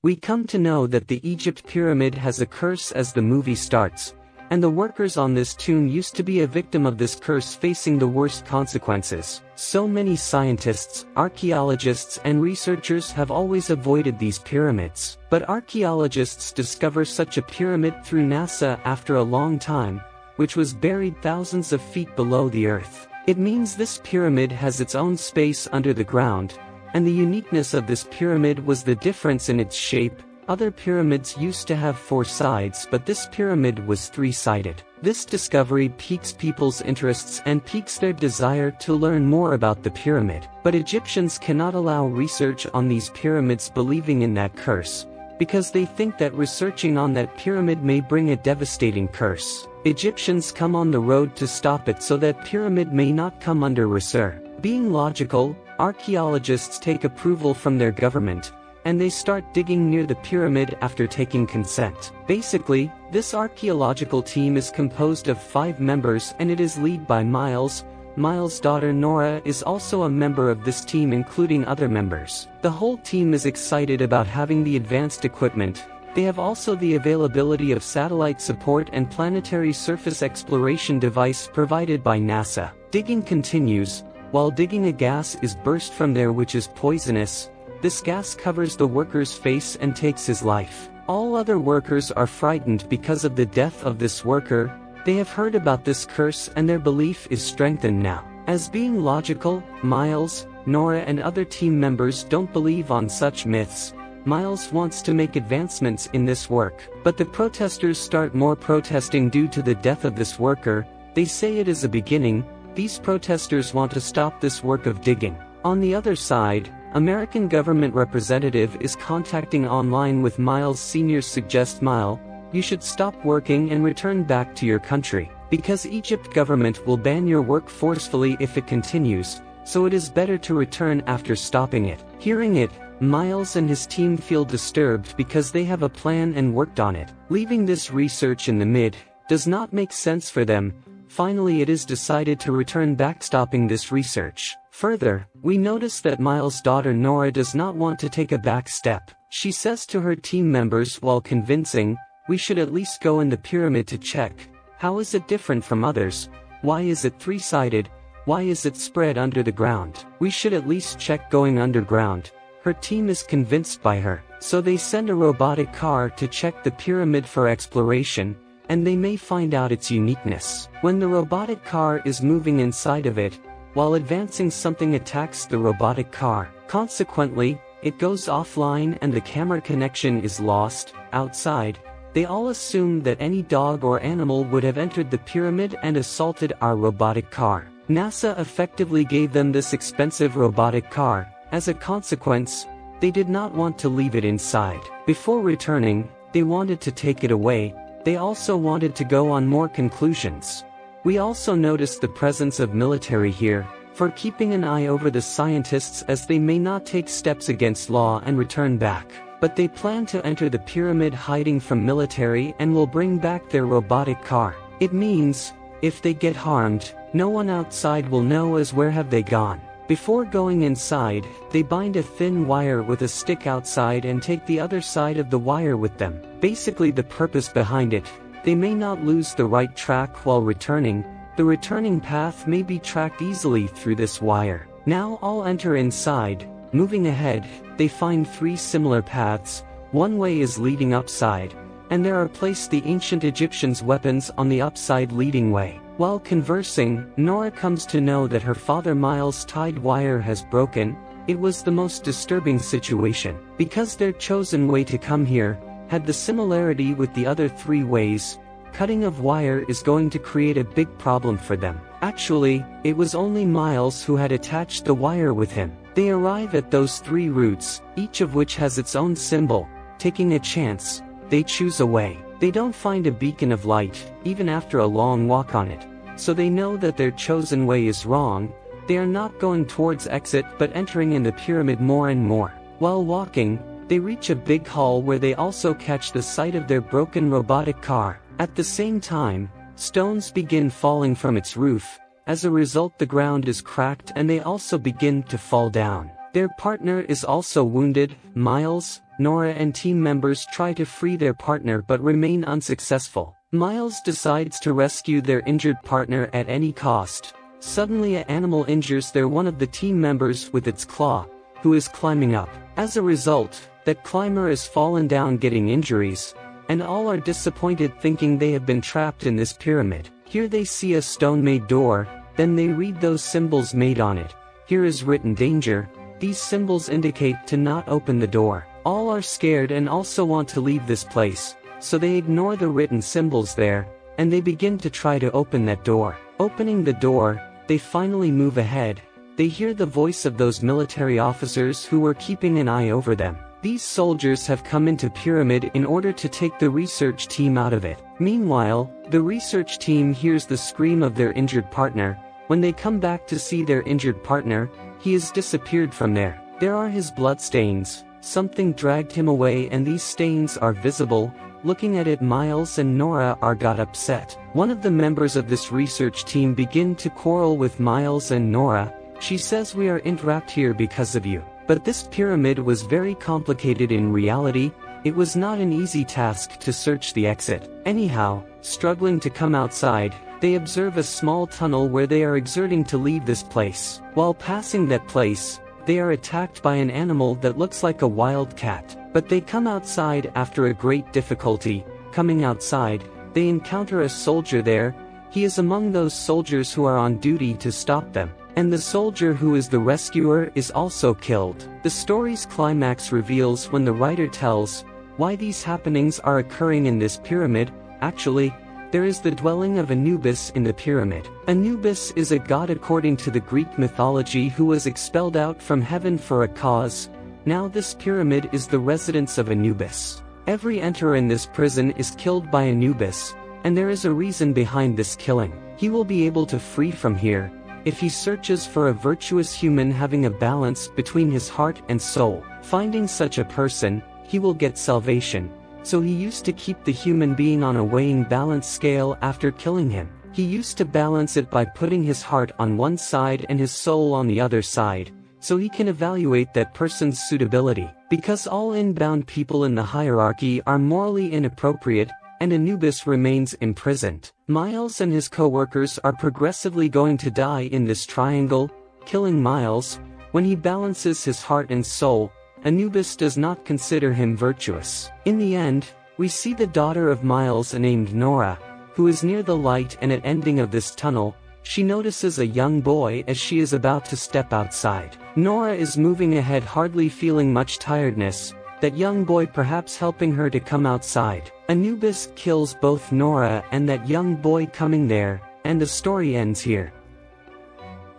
We come to know that the Egypt pyramid has a curse as the movie starts, and the workers on this tomb used to be a victim of this curse, facing the worst consequences. So many scientists, archaeologists and researchers have always avoided these pyramids. But archaeologists discover such a pyramid through NASA after a long time, which was buried thousands of feet below the earth. It means this pyramid has its own space under the ground, and the uniqueness of this pyramid was the difference in its shape. Other pyramids used to have 4 sides, but this pyramid was 3-sided. This discovery piques people's interests and piques their desire to learn more about the pyramid. But Egyptians cannot allow research on these pyramids, believing in that curse, because they think that researching on that pyramid may bring a devastating curse. Egyptians come on the road to stop it so that pyramid may not come under research. Being logical, archaeologists take approval from their government, and they start digging near the pyramid after taking consent. Basically, this archaeological team is composed of 5 members and it is led by Miles. Miles' daughter Nora is also a member of this team, including other members. The whole team is excited about having the advanced equipment. They have also the availability of satellite support and planetary surface exploration device provided by NASA. Digging continues. While digging, a gas is burst from there which is poisonous. This gas covers the worker's face and takes his life. All other workers are frightened because of the death of this worker. They have heard about this curse and their belief is strengthened now. As being logical, Miles, Nora and other team members don't believe on such myths. Miles wants to make advancements in this work, but the protesters start more protesting due to the death of this worker. They say it is a beginning. These protesters want to stop this work of digging. On the other side, American government representative is contacting online with Miles. Seniors suggest Miles, you should stop working and return back to your country, because Egypt government will ban your work forcefully if it continues, so it is better to return after stopping it. Hearing it, Miles and his team feel disturbed because they have a plan and worked on it. Leaving this research in the mid does not make sense for them. Finally, it is decided to return back, stopping this research. Further, we notice that Miles' daughter Nora does not want to take a back step. She says to her team members while convincing, we should at least go in the pyramid to check. How is it different from others? Why is it 3-sided? Why is it spread under the ground? We should at least check going underground. Her team is convinced by her, so they send a robotic car to check the pyramid for exploration, and they may find out its uniqueness. When the robotic car is moving inside of it, while advancing, something attacks the robotic car. Consequently, it goes offline and the camera connection is lost. Outside, they all assume that any dog or animal would have entered the pyramid and assaulted our robotic car. NASA effectively gave them this expensive robotic car. As a consequence, they did not want to leave it inside. Before returning, they wanted to take it away. They also wanted to go on more conclusions. We also noticed the presence of military here, for keeping an eye over the scientists as they may not take steps against law and return back. But they plan to enter the pyramid hiding from military and will bring back their robotic car. It means, if they get harmed, no one outside will know as where have they gone. Before going inside, they bind a thin wire with a stick outside and take the other side of the wire with them. Basically, the purpose behind it, they may not lose the right track while returning. The returning path may be tracked easily through this wire. Now all enter inside. Moving ahead, they find 3 similar paths. One way is leading upside, and there are placed the ancient Egyptians' weapons on the upside leading way. While conversing, Nora comes to know that her father Miles' tied wire has broken. It was the most disturbing situation, because their chosen way to come here had the similarity with the other 3 ways. Cutting of wire is going to create a big problem for them. Actually, it was only Miles who had attached the wire with him. They arrive at those 3 routes, each of which has its own symbol. Taking a chance, they choose a way. They don't find a beacon of light, even after a long walk on it. So they know that their chosen way is wrong. They are not going towards exit but entering in the pyramid more and more. While walking, they reach a big hall where they also catch the sight of their broken robotic car. At the same time, stones begin falling from its roof. As a result, the ground is cracked and they also begin to fall down. Their partner is also wounded. Miles, Nora and team members try to free their partner but remain unsuccessful. Miles decides to rescue their injured partner at any cost. Suddenly an animal injures one of the team members with its claw, who is climbing up. As a result, that climber is fallen down getting injuries, and all are disappointed thinking they have been trapped in this pyramid. Here they see a stone-made door, then they read those symbols made on it. Here is written danger. These symbols indicate to not open the door. All are scared and also want to leave this place, so they ignore the written symbols there, and they begin to try to open that door. Opening the door, they finally move ahead. They hear the voice of those military officers who were keeping an eye over them. These soldiers have come into Pyramid in order to take the research team out of it. Meanwhile, the research team hears the scream of their injured partner. When they come back to see their injured partner, he has disappeared from there. There are his bloodstains. Something dragged him away and these stains are visible. Looking at it, Miles and Nora got upset. One of the members of this research team begin to quarrel with Miles and Nora. She says, "We are entrapped here because of you." But this pyramid was very complicated in reality. It was not an easy task to search the exit. Anyhow, struggling to come outside, they observe a small tunnel where they are exerting to leave this place. While passing that place, they are attacked by an animal that looks like a wild cat. But they come outside after a great difficulty. Coming outside, they encounter a soldier there. He is among those soldiers who are on duty to stop them. And the soldier who is the rescuer is also killed. The story's climax reveals when the writer tells why these happenings are occurring in this pyramid. Actually, there is the dwelling of Anubis in the pyramid. Anubis is a god according to the Greek mythology who was expelled out from heaven for a cause. Now this pyramid is the residence of Anubis. Every enterer in this prison is killed by Anubis, and there is a reason behind this killing. He will be able to free from here if he searches for a virtuous human having a balance between his heart and soul. Finding such a person, he will get salvation. So he used to keep the human being on a weighing balance scale after killing him. He used to balance it by putting his heart on one side and his soul on the other side, so he can evaluate that person's suitability. Because all inbound people in the hierarchy are morally inappropriate, and Anubis remains imprisoned. Miles and his co-workers are progressively going to die in this triangle. Killing Miles, when he balances his heart and soul, Anubis does not consider him virtuous. In the end, we see the daughter of Miles named Nora, who is near the light, and at ending of this tunnel, she notices a young boy as she is about to step outside. Nora is moving ahead, hardly feeling much tiredness. That young boy perhaps helping her to come outside. Anubis kills both Nora and that young boy coming there, and the story ends here.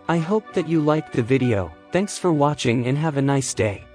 I hope that you liked the video. Thanks for watching and have a nice day.